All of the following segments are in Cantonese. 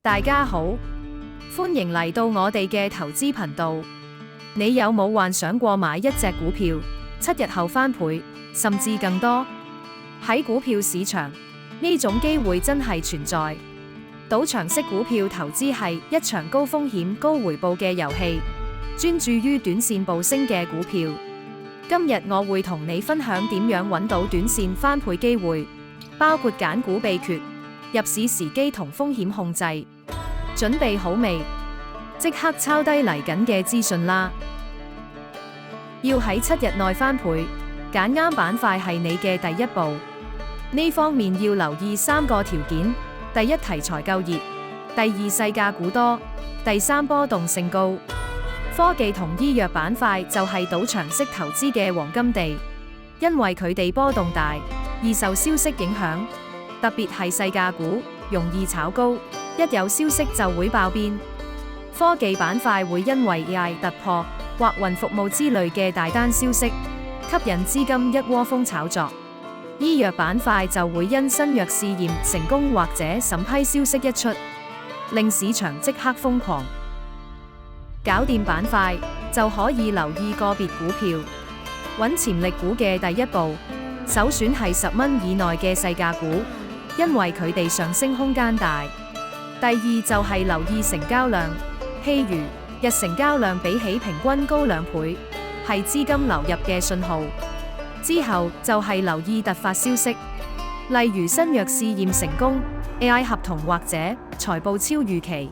大家好，歡迎嚟到我哋嘅投資頻道。你有冇幻想過買一隻股票7日後翻倍，甚至更多？喺股票市場，呢種機會真係存在。賭場式股票投資係一場高風險高回報嘅遊戲，專注於短線暴升嘅股票。今日我會同你分享點樣揾到短線翻倍機會，包括揀股秘訣、入市時機同風險控制。準備好未？即刻抄低嚟緊嘅資訊啦！要喺7日內翻倍，揀啱板塊係你嘅第一步。呢方面要留意3個條件：第一，題材夠熱；第二，細價股多；第三，波動性高。科技同醫藥板塊就係賭場式投資嘅黃金地，因為佢哋波動大，易受消息影響，特別係細價股容易炒高，一有消息就會爆邊。科技板塊會因為 AI 突破或雲服務之類嘅大單消息，吸引資金一窩蜂炒作。醫藥板塊就會因新藥試驗成功或者審批消息一出，令市場即刻瘋狂。搞掂板塊就可以留意個別股票，揾潛力股嘅第一步，首選係10蚊以內嘅細價股，因為佢哋上升空間大。第二就係留意成交量，譬如日成交量比起平均高2倍，係資金流入嘅信號。之後就係留意突發消息，例如新藥試驗成功、AI 合同或者財報超預期。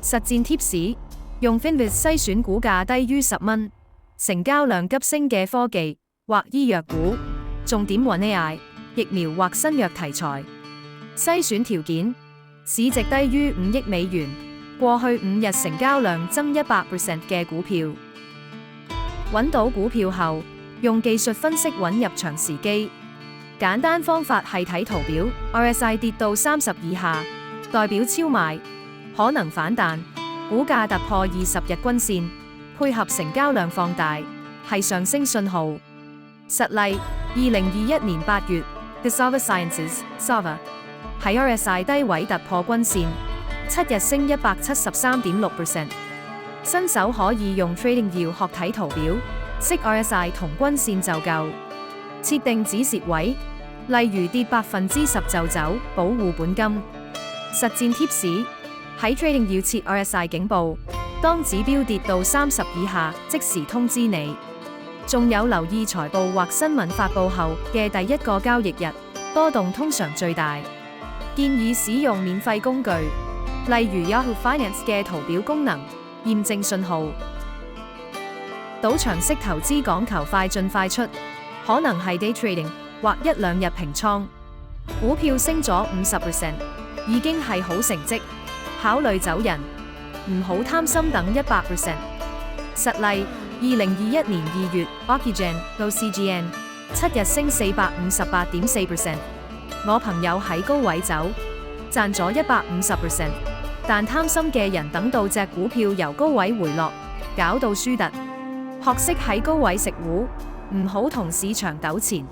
實戰貼士：用 Finviz 篩選股價低於10蚊、成交量急升嘅科技或醫藥股，重點揾 AI、疫苗或新藥題材。篩選條件：市值低於5億美元，過去5日成交量增100% 嘅股票。揾到股票後，用技術分析揾入場時機。簡單方法係睇圖表 ，RSI 跌到30以下，代表超賣，可能反彈。股價突破20日均線，配合成交量放大，係上升信號。實例：2021年8月 ，Cassava Sciences（Sava） 喺 RSI 低位突破均線，7日升173.6%。新手可以用 TradingView 學睇圖表，識 RSI 同均線就夠。設定止蝕位，例如跌10%就走，保護本金。實戰貼士：喺 Trading 要設 RSI 警報，當指標跌到30以下，即時通知你。仲有留意財報或新聞發佈後嘅第一個交易日，波動通常最大。建議使用免費工具，例如 Yahoo Finance 嘅圖表功能，驗證信號。賭場式投資講求快進快出，可能係 Day Trading 或1-2日平倉。股票升咗50%，已經係好成績。考慮走人，唔好貪心等100%。實例：2021年2月 ，Oxygen 7日升458.4%。我朋友喺高位走，賺咗150%，但貪心嘅人等到隻股票由高位回落，搞到輸突。學識喺高位食糊，唔好同市場糾纏。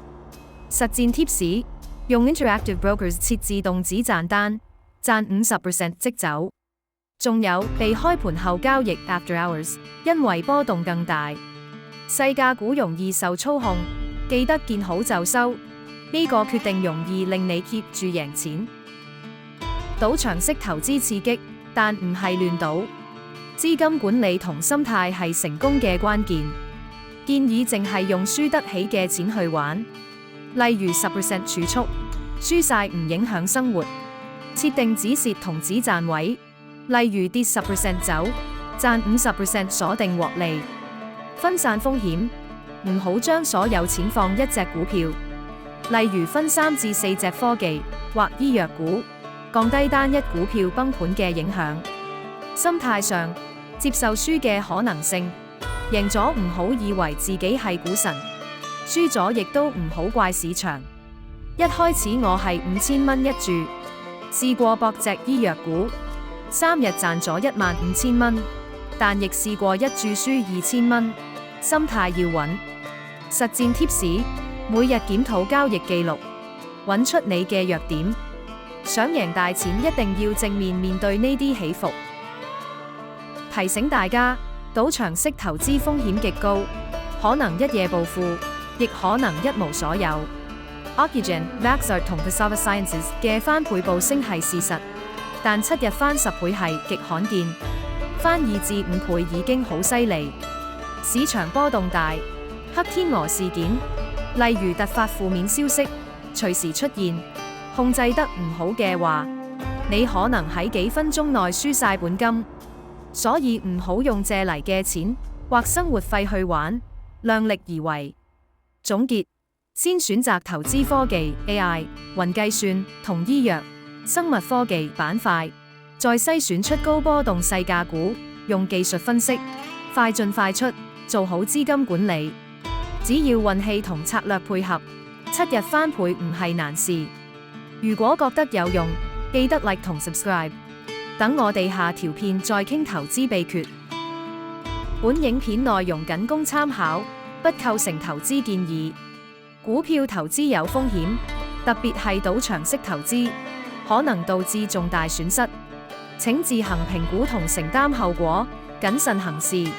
實戰貼士：用 Interactive Brokers 設自動止賺單，賺50% 即走。仲有避開盤後交易 After Hours， 因為波動更大。細價股容易受操控，記得見好就收。呢個決定容易令你 keep 住贏錢。賭場式投資刺激，但唔係亂賭。資金管理同心態係成功嘅關鍵。建議淨係用輸得起嘅錢去玩，例如10% 儲蓄，輸晒唔影響生活。設定止蝕同止賺位，例如跌10% 走，賺50% 鎖定獲利。分散風險，唔好將所有錢放一隻股票，例如分3至4隻科技或醫藥股，降低單一股票崩盤嘅影響。心態上，接受輸嘅可能性，贏咗唔好以為自己係股神，輸咗亦都唔好怪市場。一開始我係5000蚊一注，試過博隻醫藥股，3日賺咗15000蚊，但亦試過一注輸2000蚊。心態要穩。實戰貼士：每日檢討交易記錄，揾出你嘅弱點，想贏大錢一定要正面面對呢啲起伏。提醒大家，賭場式投資風險極高，可能一夜暴富，亦可能一無所有。Ocugen、Vaxart 同 Cassava Sciences 嘅翻倍暴升係事實，但7日翻10倍係極罕見，翻2至5倍已經好犀利。市場波動大，黑天鵝事件，例如突發負面消息，隨時出現，控制得唔好嘅話，你可能喺幾分鐘內輸晒本金。所以唔好用借嚟嘅錢或生活費去玩，量力而為。總結：先選擇投資科技、AI、雲計算同醫藥、生物科技板塊，再篩選出高波動細價股，用技術分析，快進快出，做好資金管理。只要運氣同策略配合，7日翻倍唔係難事。如果覺得有用，記得 like 同 subscribe。等我哋下條片再傾投資秘訣。本影片內容僅供參考，不構成投資建議。股票投資有風險，特別係賭場式投資，可能導致重大損失。請自行評估同承擔後果，謹慎行事。